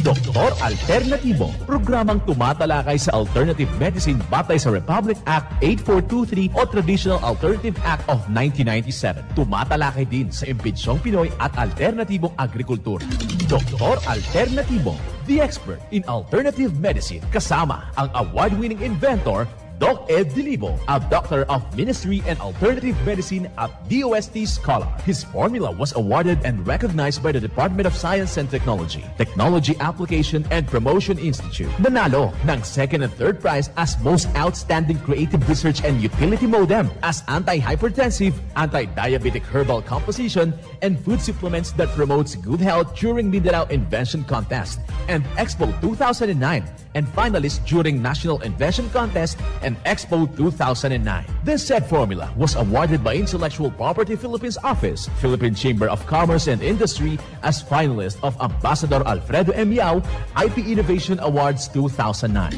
Doktor Alternatibo, programang tumatalakay sa alternative medicine batay sa Republic Act 8423 o Traditional Alternative Act of 1997. Tumatalakay din sa imbitsyong Pinoy at alternatibong agrikultura. Doktor Alternatibo, the expert in alternative medicine, kasama ang award-winning inventor Doc Ed Dilibo, a doctor of ministry and alternative medicine at DOST Scholar. His formula was awarded and recognized by the Department of Science and Technology, Technology Application and Promotion Institute. Nanalo ng second and third prize as Most Outstanding Creative Research and Utility Modem, as anti-hypertensive, anti-diabetic herbal composition, and food supplements that promotes good health during Mindanao Invention Contest and Expo 2009, and finalist during National Invention Contest and Expo 2009. This said formula was awarded by Intellectual Property Philippines Office, Philippine Chamber of Commerce and Industry as finalist of Ambassador Alfredo M. Yao IP Innovation Awards 2009.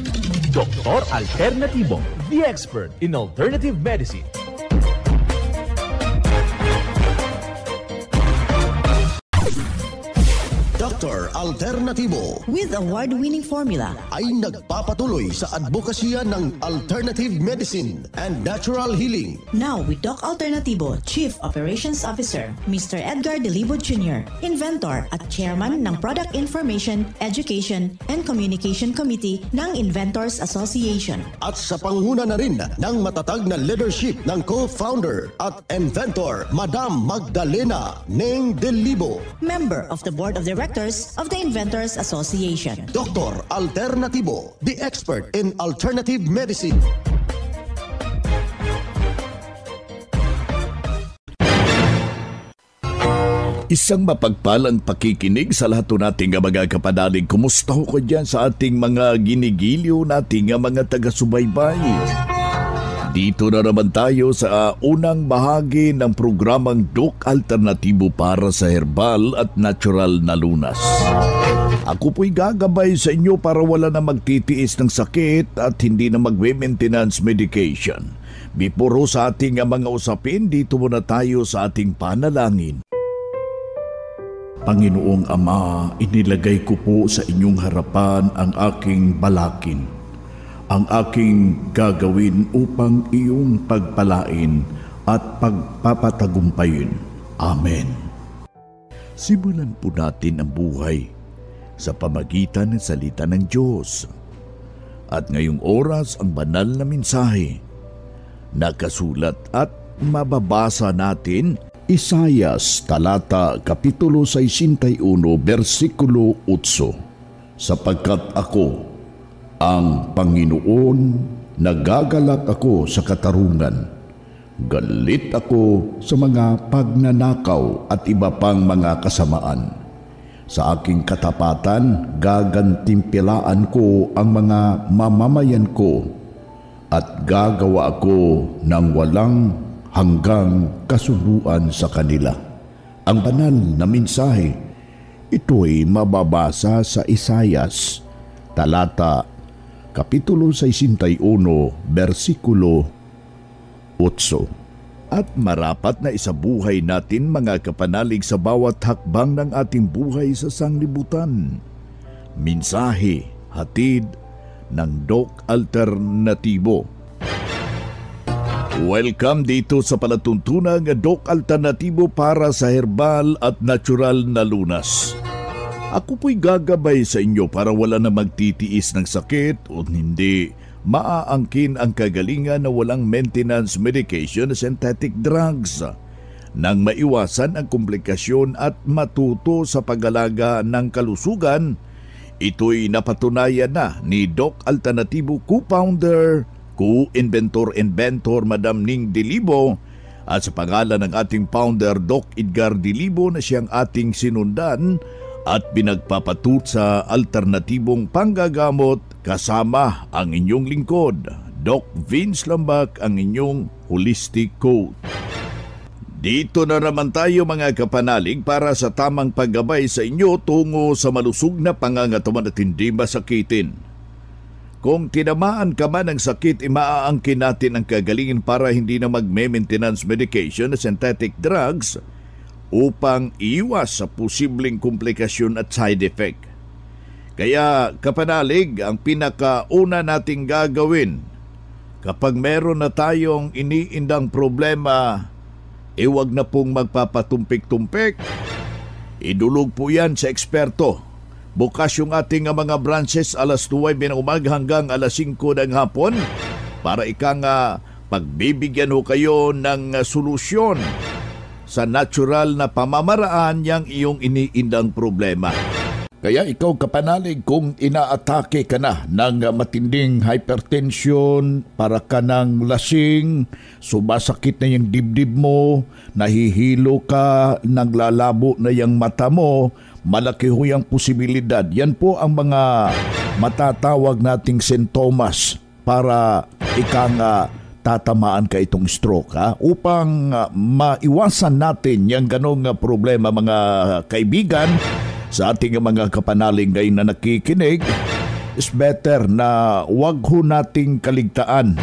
Doktor Alternatibo, the expert in alternative medicine. Dr. Alternatibo with award-winning formula ay nagpapatuloy sa advokasya ng alternative medicine and natural healing. Now with Doc Alternatibo, Chief Operations Officer, Mr. Edgar Dilibo Jr., Inventor at Chairman ng Product Information, Education and Communication Committee ng Inventors Association. At sa panguna na rin ng matatag na leadership ng co-founder at inventor, Madam Magdalena Neng Dilibo, Member of the Board of Directors of the Inventors Association. Dr. Alternatibo, the expert in alternative medicine. Isang mapagpalang pakikinig sa lahat nating mga kapanalig. Kumusta ho ko dyan sa ating mga ginigiliw nating mga taga-subaybay? Dito na naman tayo sa unang bahagi ng programang Doc Alternatibo para sa herbal at natural na lunas. Ako po'y gagabay sa inyo para wala na magtitiis ng sakit at hindi na magme-maintenance medication. Before sa ating mga usapin, dito muna tayo sa ating panalangin. Panginoong Ama, inilagay ko po sa inyong harapan ang aking balakin, ang aking gagawin upang iyong pagpalain at pagpapatagumpayin. Amen. Simulan po natin ang buhay sa pamagitan ng salita ng Diyos. At ngayong oras ang banal na mensahe nakasulat at mababasa natin Isaias talata kapitulo 61 bersikulo 8. Sapagkat ako ang Panginoon, nagagalak ako sa katarungan. Galit ako sa mga pagnanakaw at iba pang mga kasamaan. Sa aking katapatan, gagantimpilaan ko ang mga mamamayan ko at gagawa ako ng walang hanggang kasuluan sa kanila. Ang banal na mensahe, ito'y mababasa sa Isaias talata kapitulo 61, bersikulo 8. At marapat na isabuhay natin mga kapanalig sa bawat hakbang ng ating buhay sa sanglibutan. Mensahe hatid ng Doc Alternatibo. Welcome dito sa palatuntunang Doc Alternatibo para sa herbal at natural na lunas. Ako po'y gagabay sa inyo para wala na magtitiis ng sakit o hindi maaangkin ang kagalingan na walang maintenance medication na synthetic drugs nang maiwasan ang komplikasyon at matuto sa pag-alaga ng kalusugan. Ito'y napatunayan na ni Doc Alternatibo co-founder, co-inventor Madam Ning Dilibo at sa pangalan ng ating founder Doc Edgar Dilibo na siyang ating sinundan at pinagpapatut sa alternatibong panggagamot kasama ang inyong lingkod, Doc Vince Lambak, ang inyong holistic coach. Dito na naman tayo mga kapanalig para sa tamang paggabay sa inyo tungo sa malusog na pangangatawan at hindi masakitin. Kung tinamaan ka man ng sakit, maaangkin natin ang kagalingin para hindi na mag-maintenance medication na synthetic drugs upang iwas sa posibleng komplikasyon at side effect. Kaya kapanalig, ang pinakauna nating gagawin kapag meron na tayong iniindang problema, wag na pong magpapatumpik-tumpik. Idulog po yan sa eksperto. Bukas yung ating mga branches alas 9 ng umaga hanggang alas 5 ng hapon para pagbibigyan ho kayo ng solusyon sa natural na pamamaraan yang iyong iniindang problema. Kaya ikaw kapanalig, kung inaatake ka na ng matinding hypertension, para ka ng lasing, sumasakit na yung dibdib mo, nahihilo ka, naglalabo na yung mata mo, malaki ho yung posibilidad. Yan po ang mga matatawag nating sintomas para tatamaan ka itong stroke, upang maiwasan natin yung ganong problema, mga kaibigan. Sa ating mga kapanaling ngayon na nakikinig, is better na wag ho nating kaligtaan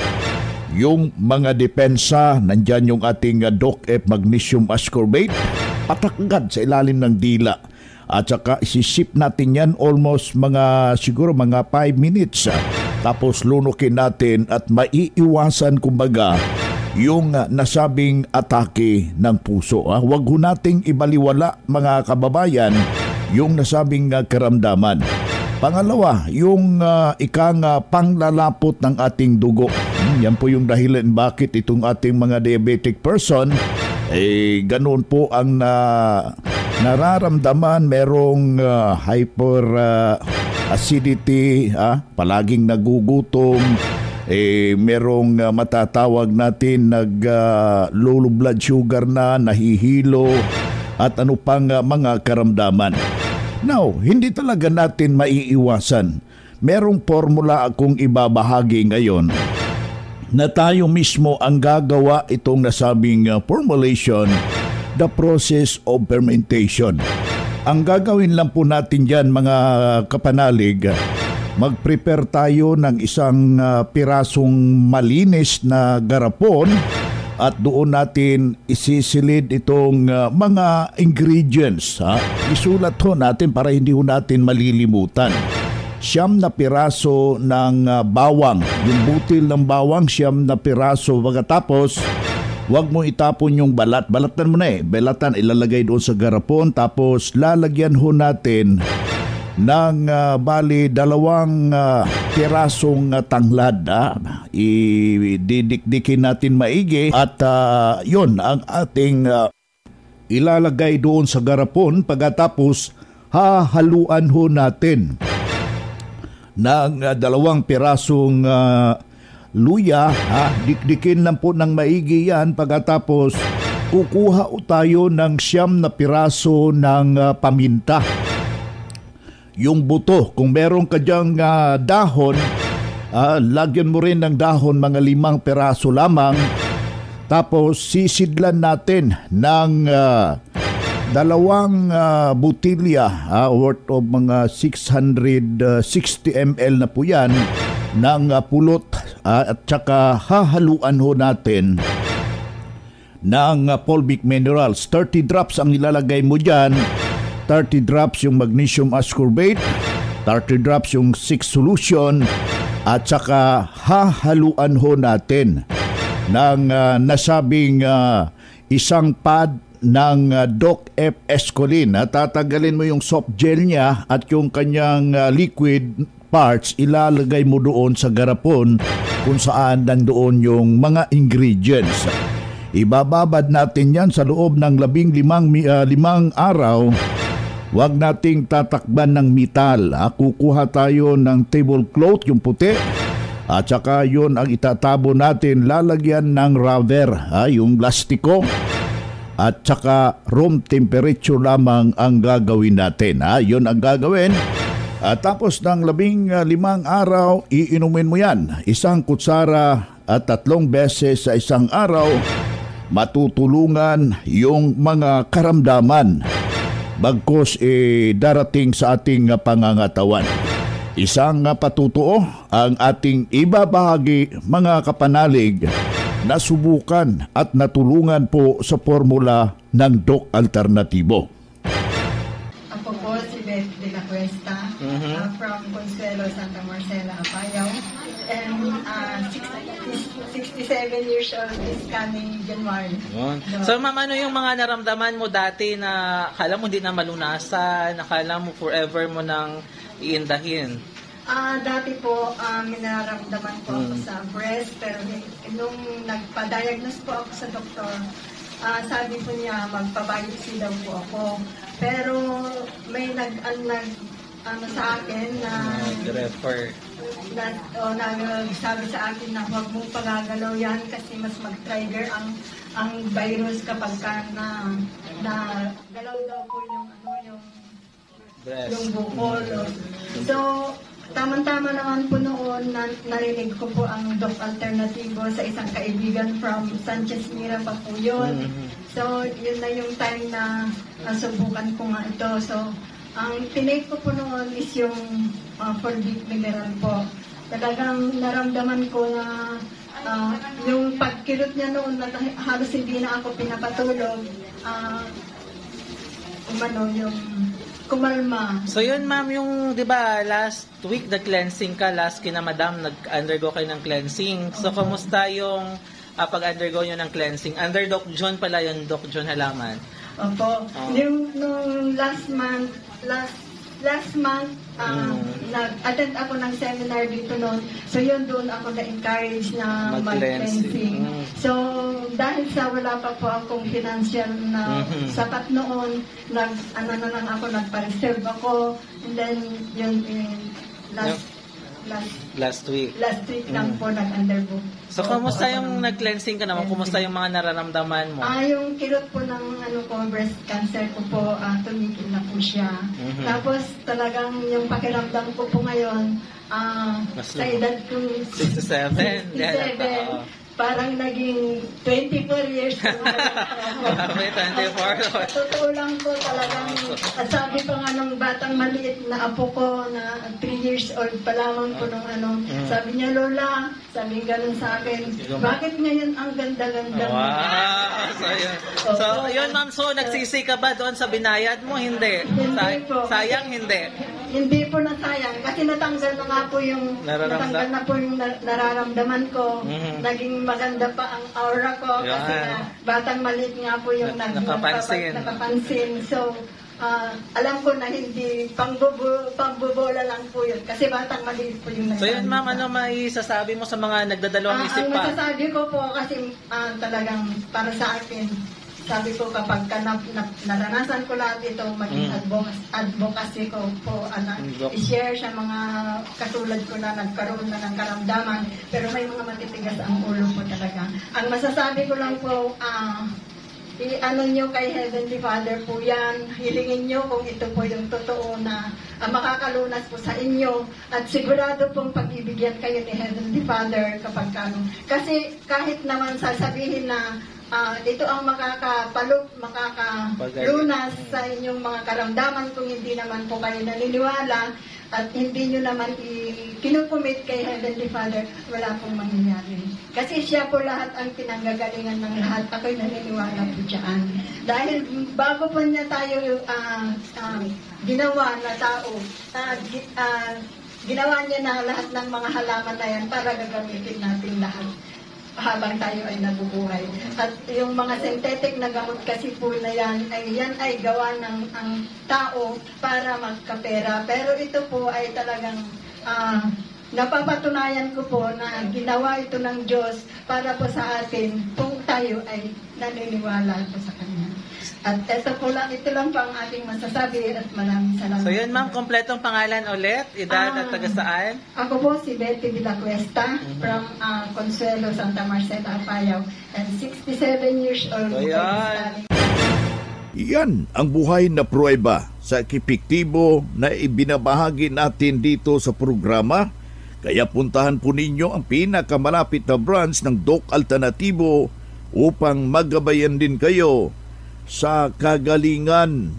yung mga depensa. Nandyan yung ating Doc-F Magnesium Ascorbate, patakagad sa ilalim ng dila. At saka isisip natin yan almost siguro mga 5 minutes. Tapos lunukin natin at maiiwasan kumbaga yung nasabing atake ng puso. Wag ho nating ibaliwala, mga kababayan, yung nasabing karamdaman. Pangalawa, yung panglalapot ng ating dugo. Yan po yung dahilan bakit itong ating mga diabetic person, ganoon po ang nararamdaman. Merong hyper acidity, palaging nagugutom, merong matatawag natin low blood sugar na, nahihilo, at ano pang mga karamdaman. Now, hindi talaga natin maiiwasan. Merong formula akong ibabahagi ngayon na tayo mismo ang gagawa itong nasabing formulation, the process of fermentation. Ang gagawin lang po natin dyan, mga kapanalig, mag-prepare tayo ng isang pirasong malinis na garapon at doon natin isisilid itong mga ingredients. Isulat ho natin para hindi ho natin malilimutan. 9 na piraso ng bawang. Yung butil ng bawang, 9 na piraso. Pagkatapos, huwag mo itapon yung balat. Balatan mo na Balatan, ilalagay doon sa garapon. Tapos lalagyan ho natin ng bali 2 pirasong tanglad. Ididikdikin natin maigi at yun ang ating ilalagay doon sa garapon. Pagkatapos hahaluan ho natin ng 2 pirasong luya. Dikdikin lang po ng maigi yan. Pagkatapos kukuha tayo ng 9 na piraso ng paminta. Yung buto, kung meron ka dyang dahon, lagyan mo rin ng dahon, mga 5 peraso lamang. Tapos sisidlan natin ng 2 butilya, worth of mga 660 ml na po yan, ng pulot. At saka hahaluan ho natin ng fulvic minerals. 30 drops ang ilalagay mo dyan. 30 drops yung magnesium ascorbate, 30 drops yung 6 solution, at saka hahaluan ho natin ng nasabing isang pad ng Doc-F Escolin. Tatagalin mo yung soft gel niya at yung kanyang liquid parts, ilalagay mo doon sa garapon kung saan nandoon yung mga ingredients. Ibababad natin yan sa loob ng 15 araw. Huwag nating tatakban ng metal. Kukuha tayo ng tablecloth, yung puti. At saka yun ang itatabo natin. Lalagyan ng rubber, yung plastiko. At saka room temperature lamang ang gagawin natin. Yun ang gagawin. Tapos ng 15 araw, iinumin mo yan. 1 kutsara at 3 beses sa isang araw. Matutulungan yung mga karamdaman bagkos darating sa ating pangangatawan. Isang patutuo ang ating ibabahagi, mga kapanalig, na subukan at natulungan po sa formula ng Doc Alternatibo. Ako po si Beth de la Cuesta from Consuelo, Santa Marcela, Apayao. And 67 years old this coming January. So ma'am, ano yung mga naramdaman mo dati na akala mo hindi na malunasan, akala mo forever mo nang iindahin? Dati po, nararamdaman ko ako sa breast, pero nung nagpa-diagnose po ako sa doktor, sabi po niya magpa-biopsy daw po ako. Pero may sa akin na refer. Sabi sa akin na huwag mong pagagalaw yan kasi mas mag-trigger ang virus kapag na galaw daw po yung breast. yung bukol. So, tama-tama naman po noon narinig ko po ang Doc Alternativo sa isang kaibigan from Sanchez Mira pa po yun. So, yun na yung time na subukan ko nga ito. So, ang tinake ko po noon is yung Forbic Mineral po. Talagang naramdaman ko na yung pagkilot niya noon na halos hindi na ako pinapatulog. Yung kumalma. So yun ma'am, yung 'di ba last week the cleansing ka, last kina madam nag-undergo kayo ng cleansing. So kumusta yung pag-undergo nyo ng cleansing? Under Doc John pala yun, Doc John Halaman. Opo. Nung last month, nag-attend ako ng seminar dito noon. So yun, doon ako na-encourage na mag-cleansing. So dahil sa wala pa po akong financial na sapat noon, nagpa-reserve ako. And then yun, last week lang po nag-undergo. So kumusta yung nag-cleansing ka naman? Kumusta yung mga nararamdaman mo? Yung kilot po ng breast cancer ko po, tumigil na po siya. Tapos talagang yung pakiramdam ko po ngayon, sa edad ko 67. Parang naging 24 years na. May 24. Totoo lang po talagang, at sabi pa nga nung batang maliit na apo ko na 3 years old pa lamang po nung sabi niya, Lola, sabi gano'n sa akin, bakit ngayon ang ganda-ganda mo? Wow! So yun ma'am, so nagsisi ka ba doon sa binayad mo? Hindi. Hindi po. Sayang hindi. Hindi po nasayang kasi natanggal na po yung nararamdaman ko. Naging maganda pa ang aura ko kasi batang maliit nga po yung nakapansin. So, alam ko na hindi pangbobola lang po yun kasi batang maliit po yung So yun ma'am, ano may sasabi mo sa mga nagdadalawang isip pa? Ang masasabi ko po kasi talagang para sa akin, sabi ko kapag naranasan ko lahat ito, maging advocacy ko po, i-share sa mga katulad ko na nagkaroon na ng karamdaman, pero may mga matitigas ang ulo po talaga. Ang masasabi ko lang po, i-ano nyo kay Heavenly Father po yan, hilingin nyo kung ito po yung totoo na makakalunas po sa inyo at sigurado pong pag-ibigyan kayo ni Heavenly Father kapag kasi kahit naman sasabihin na ito ang makakalunas sa inyong mga karamdaman kung hindi naman po kayo naniniwala at hindi nyo naman kinukumit kay Heavenly Father, wala pong mangyayari. Kasi siya po lahat ang pinanggagalingan ng lahat. Ako'y naniniwala po dyan. Dahil bago po niya tayo ginawa na tao, ginawa niya na lahat ng mga halaman na yan para gagamitin natin lahat habang tayo ay nabubuhay. At yung mga synthetic na gamot kasi po na yan ay gawa ng ang tao para magkapera. Pero ito po ay talagang napapatunayan ko po na ginawa ito ng Diyos para po sa atin kung tayo ay naniniwala po sa Kanya. At ito lang po ang ating masasabi at maraming salamat. So yun ma'am, kompletong pangalan ulit, edad at taga saan? Ako po si Betty de la Cuesta from Consuelo, Santa Marcela, Apayao, and 67 years old. So yan. Yan ang buhay na pruweba sa epektibo na ibinabahagi natin dito sa programa. Kaya puntahan po ninyo ang pinakamalapit na branch ng Doc Alternativo upang magabayan din kayo sa kagalingan.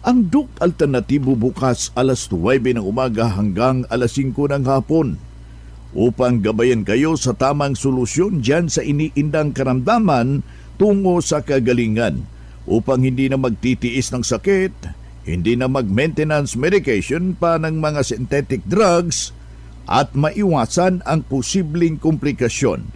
Ang Doc Alternativo bukas alas 9 ng umaga hanggang alas 5 ng hapon upang gabayan kayo sa tamang solusyon dyan sa iniindang karamdaman tungo sa kagalingan upang hindi na magtitiis ng sakit, hindi na mag-maintenance medication pa ng mga synthetic drugs at maiwasan ang posibleng komplikasyon.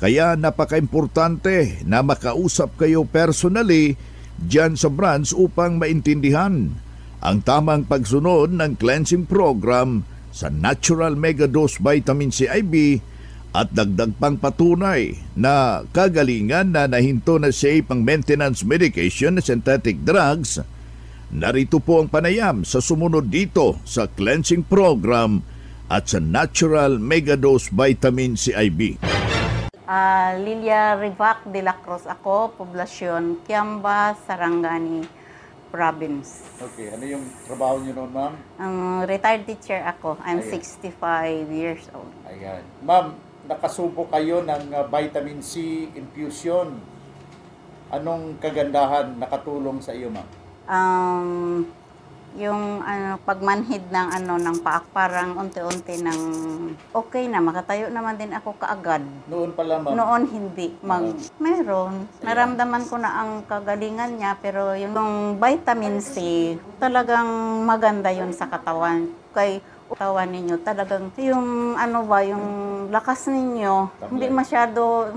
Kaya napaka-importante na makausap kayo personally dyan sa branch upang maintindihan ang tamang pagsunod ng cleansing program sa Natural Mega Dose Vitamin C IB at dagdag pang patunay na kagalingan na nahinto na safe ang maintenance medication na synthetic drugs. Narito po ang panayam sa sumunod dito sa cleansing program at sa Natural Mega Dose Vitamin C IB. Lilia Rivac de la Cruz ako, poblasyon Kiamba, Sarangani Province. Okay, ano yung trabaho niyo noon, ma'am? Retired teacher ako. I'm Ayan. 65 years old. Ayan. Ma'am, nakasubo kayo ng vitamin C infusion. Anong kagandahan nakatulong sa iyo, ma'am? Yung pagmanhid ng paak, parang unti-unti ng okay na, makatayo naman din ako kaagad. Noon pala, ma'am? Noon hindi. Meron. Naramdaman ko na ang kagalingan niya, pero yung vitamin C, talagang maganda yun sa katawan. Kay katawan ninyo, talagang yung yung lakas ninyo, hindi masyado,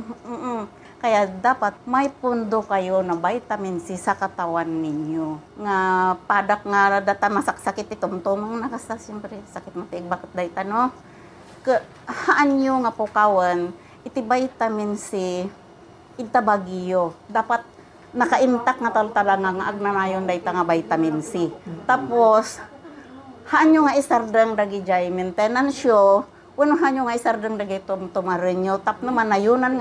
Kaya dapat may pundo kayo na vitamin C sa katawan ninyo. Nga padak nga data masaksakit itumtumang nakasta, siyempre sakit mo tiig bakit dayta no. Haan nyo nga po kawan, iti vitamin C, itabagyo. Dapat nakaintak nga talaga nga agnanayon dayta nga vitamin C. Tapos, haan nyo nga isardang dagi jay maintenance yo, unuhan nyo nga isardang dagay tumarin nyo, tap na manayunan,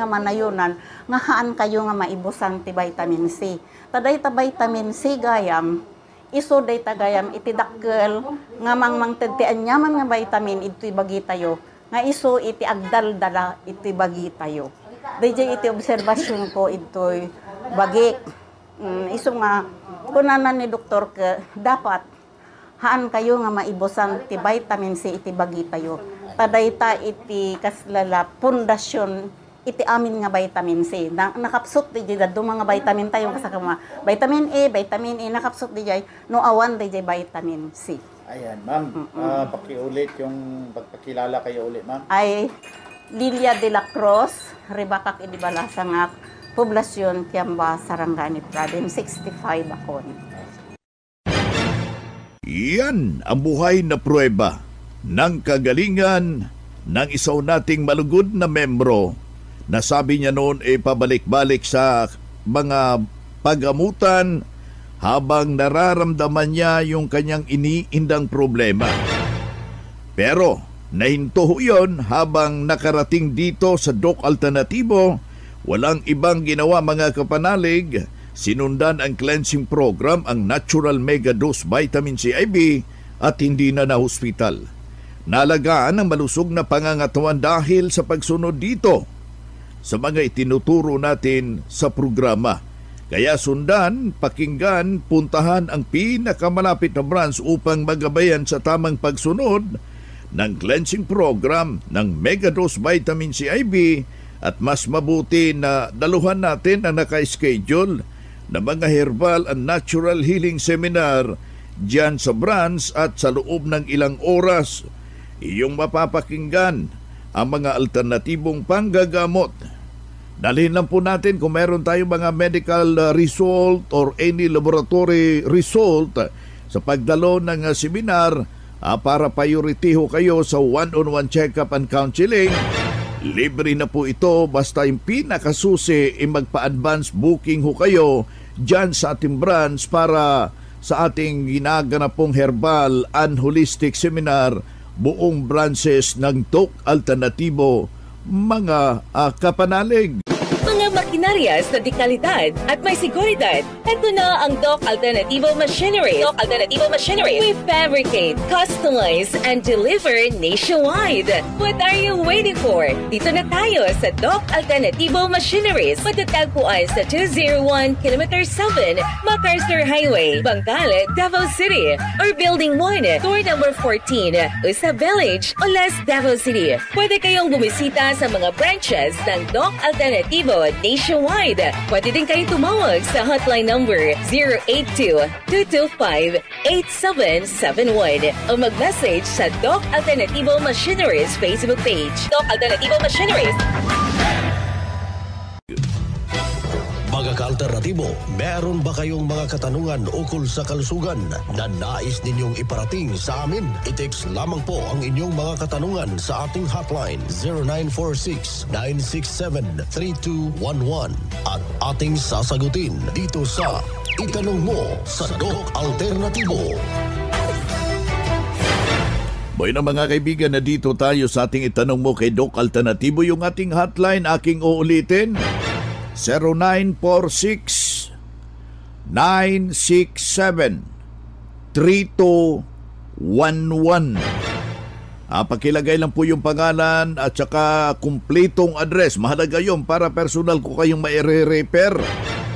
nga haan kayo nga maibusan ti vitamin C. Taday ta vitamin C gayam, iso day ta gayam iti dakkel, nga mangtedtian nyaman nga vitamin iti bagi tayo, nga iso iti agdaldala iti bagi tayo. Dayjay iti obserbasyon ko ito'y bagi. Iso nga, kunanan ni doktor ka, dapat haan kayo nga maibusan ti vitamin C iti bagi tayo. Tadayta iti kaslala pundasyon iti amin nga vitamin C. Nakapsot di jay mga vitamin tayo kasama. Vitamin E, nakapsot di jay no awan di jay vitamin C. Ayan, ma'am. Pakiulit yung pagpakilala kayo ulit, ma'am. Ay Lilia de la Cruz, Ribacak Idibalasangak, poblasyon Kiamba, Sarangani Province, 65 ako. Yan ang buhay na pruweba ng kagalingan ng isaw nating malugod na membro na sabi niya noon pabalik-balik sa mga pagamutan habang nararamdaman niya yung kanyang iniindang problema. Pero nahinto yun habang nakarating dito sa Doc Alternatibo, walang ibang ginawa mga kapanalig, sinundan ang cleansing program, ang Natural Mega Dose Vitamin C IB at hindi na hospital. Nalagaan ang malusog na pangangatawan dahil sa pagsunod dito sa mga itinuturo natin sa programa. Kaya sundan, pakinggan, puntahan ang pinakamalapit na branch upang magabayan sa tamang pagsunod ng cleansing program ng Mega Dose Vitamin C IB at mas mabuti na daluhan natin ang naka-schedule na mga herbal and natural healing seminar dyan sa branch at sa loob ng ilang oras iyong mapapakinggan ang mga alternatibong panggagamot. Dalhin lang po natin kung meron tayong mga medical result or any laboratory result sa pagdalo ng seminar para priority ho kayo sa one-on-one check-up and counseling. Libre na po ito basta yung pinakasusi magpa-advance booking ho kayo dyan sa ating branch para sa ating ginaganap pong herbal and holistic seminar buong branches ng Doc Alternatibo, mga kapanalig. Mga makinarias na dekalidad at may seguridad. Ito na ang Doc Alternativo Machinery. Doc Alternativo Machinery. We fabricate, customize, and deliver nationwide. What are you waiting for? Dito na tayo sa Doc Alternativo Machineries. Matatagpuan sa 201 Km 7 MacArthur Highway, Bangkal, Davao City. Or Building 1, Door number 14, Usa Village, Olas, Davao City. Pwede kayong bumisita sa mga branches ng Doc Alternativo nationwide. Pwede din kayong tumawag sa hotline number 082-225-8771 o mag-message sa Doc Alternativo Machineries Facebook page. Doc Alternativo Machineries. Mga ka-alternatibo, meron ba kayong mga katanungan ukol sa kalusugan na nais ninyong iparating sa amin? I-text lamang po ang inyong mga katanungan sa ating hotline 0946-967-3211 at ating sasagutin dito sa Itanong Mo sa Doc Alternatibo. Boy na mga kaibigan, na dito tayo sa ating Itanong Mo kay Doc Alternatibo. Yung ating hotline, aking uulitin, 0946-967-3211. Pakilagay lang po yung pangalan at saka kumpletong address. Mahalaga yun para personal ko kayong maire-repair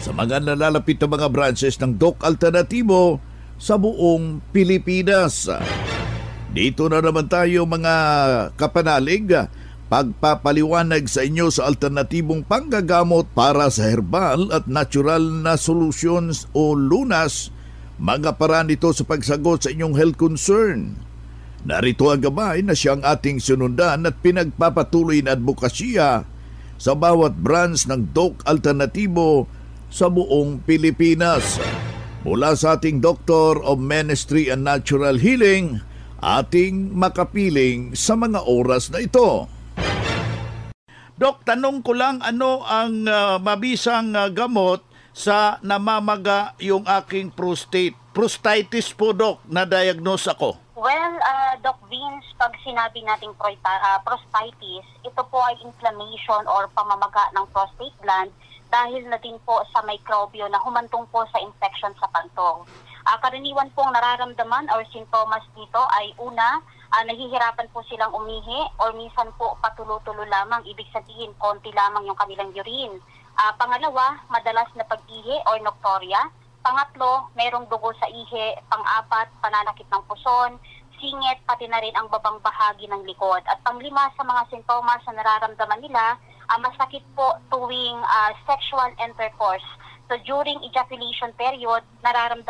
sa mga nalalapit na mga branches ng Doc Alternativo sa buong Pilipinas. Dito na naman tayo mga kapanalig, pagpapaliwanag sa inyo sa alternatibong panggagamot para sa herbal at natural na solutions o lunas, mga paraan ito sa pagsagot sa inyong health concern. Narito ang gabay na siyang ating sunundan at pinagpapatuloy na advokasya sa bawat branch ng Doc Alternativo sa buong Pilipinas. Mula sa ating Doctor of Ministry and Natural Healing, ating makapiling sa mga oras na ito. Dok, tanong ko lang, ano ang mabisang gamot sa namamaga yung aking prostate? Prostatitis po, Dok, na-diagnose ako. Well, Doc Vince, pag sinabi nating prostatitis, ito po ay inflammation or pamamaga ng prostate gland dahil na din po sa microbio na humantong po sa infection sa pantong. Karaniwan pong nararamdaman or sintomas dito ay una, nahihirapan po silang umihi or minsan po patulo-tulo lamang, ibig sabihin konti lamang yung kanilang urine. Pangalawa, madalas na pag-ihi or nocturia. Pangatlo, merong dugo sa ihi. Pang-apat, pananakit ng puson, singit, pati na rin ang babang bahagi ng likod. At panglima sa mga sintomas na nararamdaman nila, masakit po tuwing sexual intercourse. So during ejaculation period, meron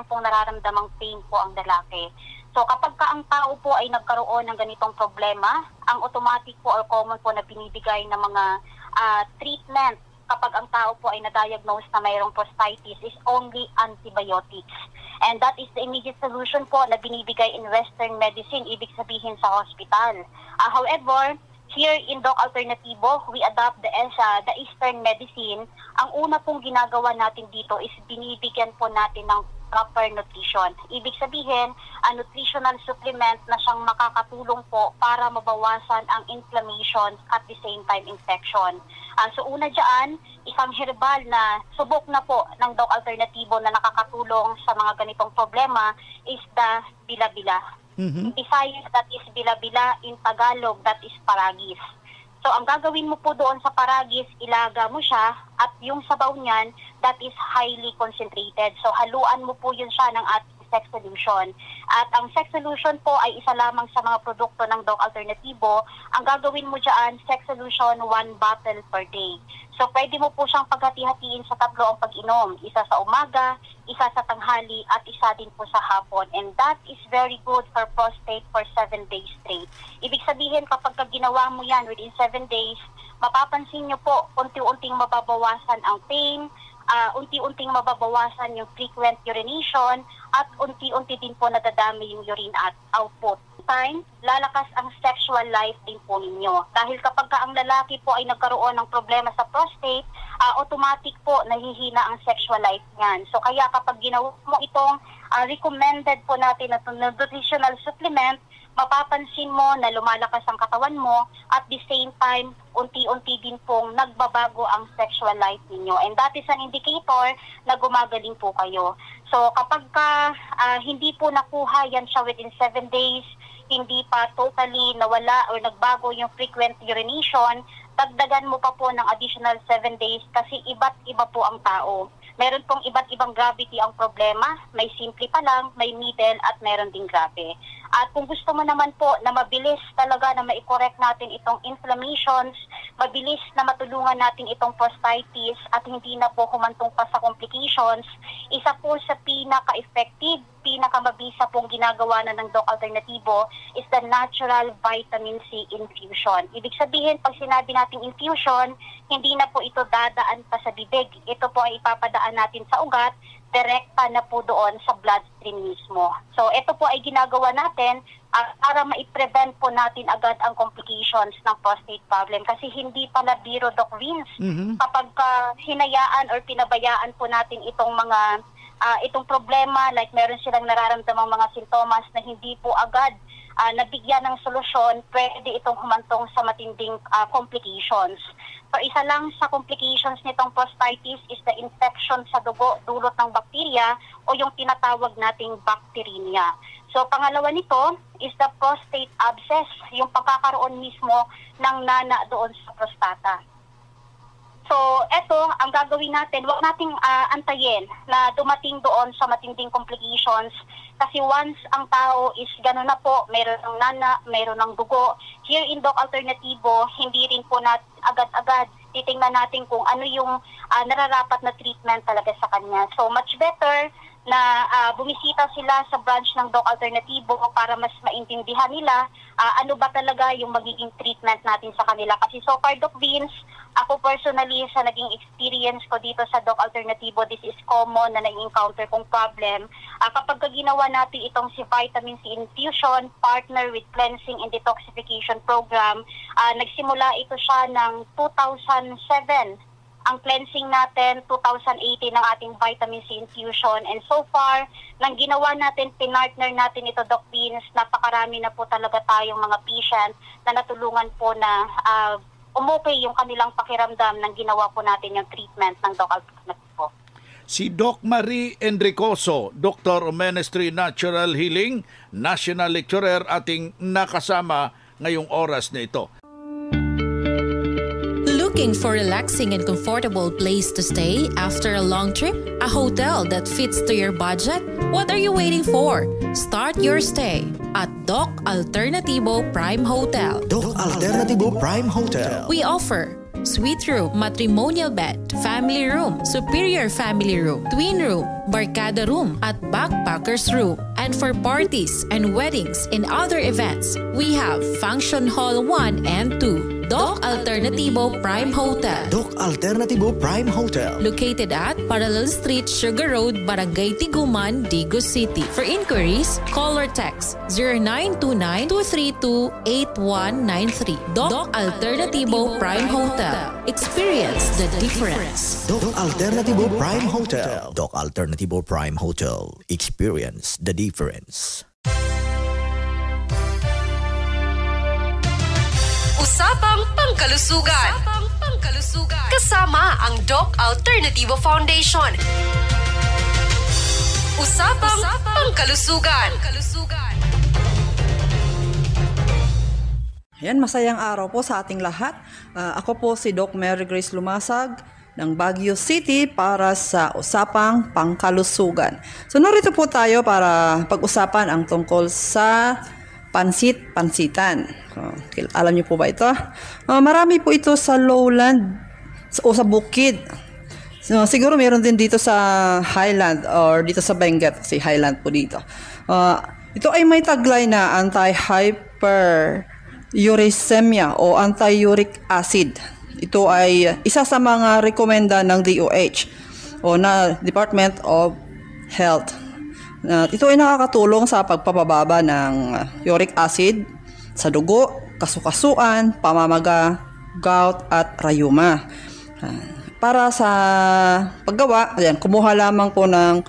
pong nararamdamang pain po ang lalaki. So kapag ang tao po ay nagkaroon ng ganitong problema, ang automatic po or common po na binibigay ng mga treatment kapag ang tao po ay na-diagnose na mayroong prostatitis is only antibiotics. And that is the immediate solution po na binibigay in Western medicine, ibig sabihin sa hospital. However, here in Doc Alternativo, we adopt the Eastern medicine. Ang una pong ginagawa natin dito is binibigyan po natin ng proper nutrition. Ibig sabihin, nutritional supplement na siyang makakatulong po para mabawasan ang inflammation at the same time infection. So una dyan, isang herbal na subok na po ng Doc Alternativo na nakakatulong sa mga ganitong problema is the bilabila. In Visayas, that is bilabila. In Tagalog, that is paragis. So, ang gagawin mo po doon sa paragis, ilaga mo siya at yung sabaw niyan, that is highly concentrated. So, haluan mo po yun siya ng ating sex solution. At ang sex solution po ay isa lamang sa mga produkto ng Doc Alternativo. Ang gagawin mo dyan, sex solution, 1 bottle per day. So, pwede mo po siyang paghati-hatiin sa tatlo ang pag-inom. Isa sa umaga, isa sa tanghali, at isa din po sa hapon. And that is very good for prostate for 7 days straight. Ibig sabihin, kapag ginawa mo yan within 7 days, mapapansin nyo po, unti-unting mababawasan ang pain, unti-unting mababawasan yung frequent urination, at unti-unti din po nadadami yung urine output. Time, lalakas ang sexual life din po ninyo. Dahil kapag ang lalaki po ay nagkaroon ng problema sa prostate, automatic po nahihina ang sexual life niyan. So kaya kapag ginawa mo itong recommended po natin na nutritional supplement, mapapansin mo na lumalakas ang katawan mo at the same time, unti-unti din pong nagbabago ang sexual life ninyo. And that is an indicator na gumagaling po kayo. So kapag hindi po nakuha yan siya within 7 days, hindi pa totally nawala or nagbago yung frequent urination, dagdagan mo pa po ng additional 7 days kasi iba't iba po ang tao. Meron pong iba't ibang gravity ang problema. May simple pa lang, may middle at meron ding grabe. At kung gusto mo naman po na mabilis talaga na ma-correct natin itong inflammations, mabilis na matulungan natin itong prostatitis at hindi na po humantong pa sa complications, isa po sa pinaka-effective, pinakamabisa pong ginagawa na ng Doc Alternativo is the natural vitamin C infusion. Ibig sabihin, pag sinabi nating infusion, hindi na po ito dadaan pa sa bibig. Ito po ay ipapadaan natin sa ugat, direkta na po doon sa bloodstream mismo. So, ito po ay ginagawa natin para ma-prevent po natin agad ang complications ng prostate problem. Kasi hindi pala biro, Doc Vince. Kapag hinayaan or pinabayaan po natin itong mga itong problema, like meron silang nararamdamang mga sintomas na hindi po agad nabigyan ng solusyon, pwede itong humantong sa matinding complications. So isa lang sa complications nitong prostatitis is the infection sa dugo dulot ng bakterya o yung tinatawag nating bacteremia. So pangalawa nito is the prostate abscess, yung pagkakaroon mismo ng nana doon sa prostata. So, eto, ang gagawin natin, huwag nating antayin na dumating doon sa matinding complications kasi once ang tao is gano'n na po, mayroon ng nana, mayroon ng dugo, here in Doc Alternativo, hindi rin po natin agad-agad titingnan natin kung ano yung nararapat na treatment talaga sa kanya. So, much better na bumisita sila sa branch ng Doc Alternativo para mas maintindihan nila ano ba talaga yung magiging treatment natin sa kanila. Kasi so far, Doc Vince, ako personally sa naging experience ko dito sa Doc Alternativo, this is common na na-encounter kong problem. Kapag ginawa natin itong si vitamin C infusion, partner with cleansing and detoxification program, nagsimula ito siya ng 2007. Ang cleansing natin, 2018 ng ating vitamin C infusion. And so far, nang ginawa natin, pinartner natin ito, Doc Vince, napakarami na po talaga tayong mga patient na natulungan po na umukay yung kanilang pakiramdam nang ginawa po natin yung treatment ng Doc Alternativo. Si Doc Marie Enricoso, Doctor of Ministry Natural Healing, National Lecturer, ating nakasama ngayong oras na ito. Looking for a relaxing and comfortable place to stay after a long trip? A hotel that fits to your budget? What are you waiting for? Start your stay at Doc Alternativo Prime Hotel. Doc Alternativo Prime Hotel. We offer suite room, matrimonial bed, family room, superior family room, twin room, barkada room, at backpackers room. And for parties and weddings and other events, we have Function Hall 1 and 2. Doc Alternativo Prime Hotel. Doc Alternativo Prime Hotel. Located at Parallel Street, Sugar Road, Barangay Tiguman, Digos City. For inquiries, call or text 0929-232-8193. Doc Alternativo Prime Hotel. Experience the difference. Doc Alternativo Prime Hotel. Doc Alternativo Prime Hotel. Experience the difference. Usapang Pangkalusugan. Kasama ang Doc Alternativo Foundation. Usapang Pangkalusugan. Ayan, masayang araw po sa ating lahat. Ako po si Doc Mary Grace Lumasag ng Baguio City para sa Usapang Pangkalusugan. So narito po tayo para pag-usapan ang tungkol sa pansitan. Alam niyo po ba ito? Marami po ito sa lowland o sa bukid. Siguro meron din dito sa highland or dito sa Benguet, kasi highland po dito. Ito ay may taglay na anti-hyperuricemia o anti-uric acid. Ito ay isa sa mga rekomenda ng DOH o na Department of Health. Ito ay nakakatulong sa pagpapababa ng uric acid sa dugo, kasukasuan, pamamaga, gout at rayuma. Para sa paggawa, ayan, kumuha lamang po ng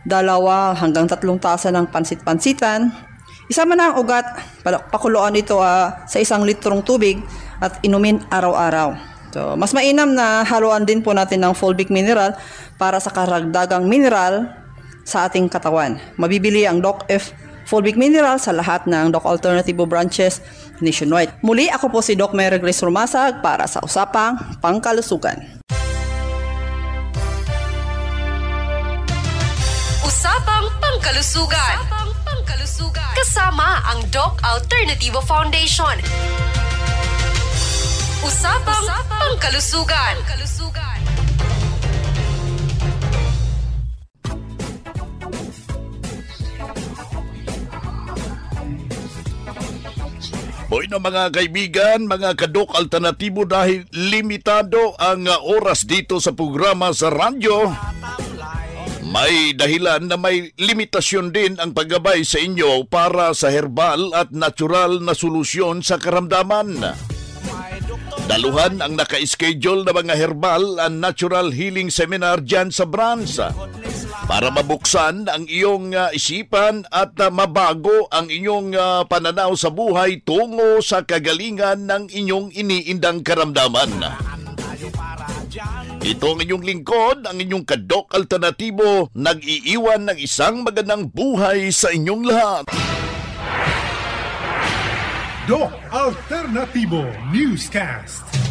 2 hanggang 3 tasa ng pansit-pansitan. Isama na ang ugat, pakuluan ito sa 1 litrong tubig at inumin araw-araw. So, mas mainam na haluan din po natin ng fulvic mineral para sa karagdagang mineral sa ating katawan. Mabibili ang Doc F Fulvic Mineral sa lahat ng Doc Alternativo branches nationwide. Muli, ako po si Doc Mary Grace Lumasag para sa Usapang Pangkalusugan. Usapang Pangkalusugan. Kasama ang Doc Alternativo Foundation. Usapang Pangkalusugan. Boy na mga kaibigan, mga kadok alternatibo, dahil limitado ang oras dito sa programa sa radyo, may dahilan na may limitasyon din ang paggabay sa inyo para sa herbal at natural na solusyon sa karamdaman. Daluhan ang naka-schedule na mga herbal and natural healing seminar dyan sa branch para mabuksan ang iyong isipan at mabago ang inyong pananaw sa buhay tungo sa kagalingan ng inyong iniindang karamdaman. Ito ang inyong lingkod, ang inyong kadok alternatibo, nag-iiwan ng isang magandang buhay sa inyong lahat. Doc Alternativo Newscast.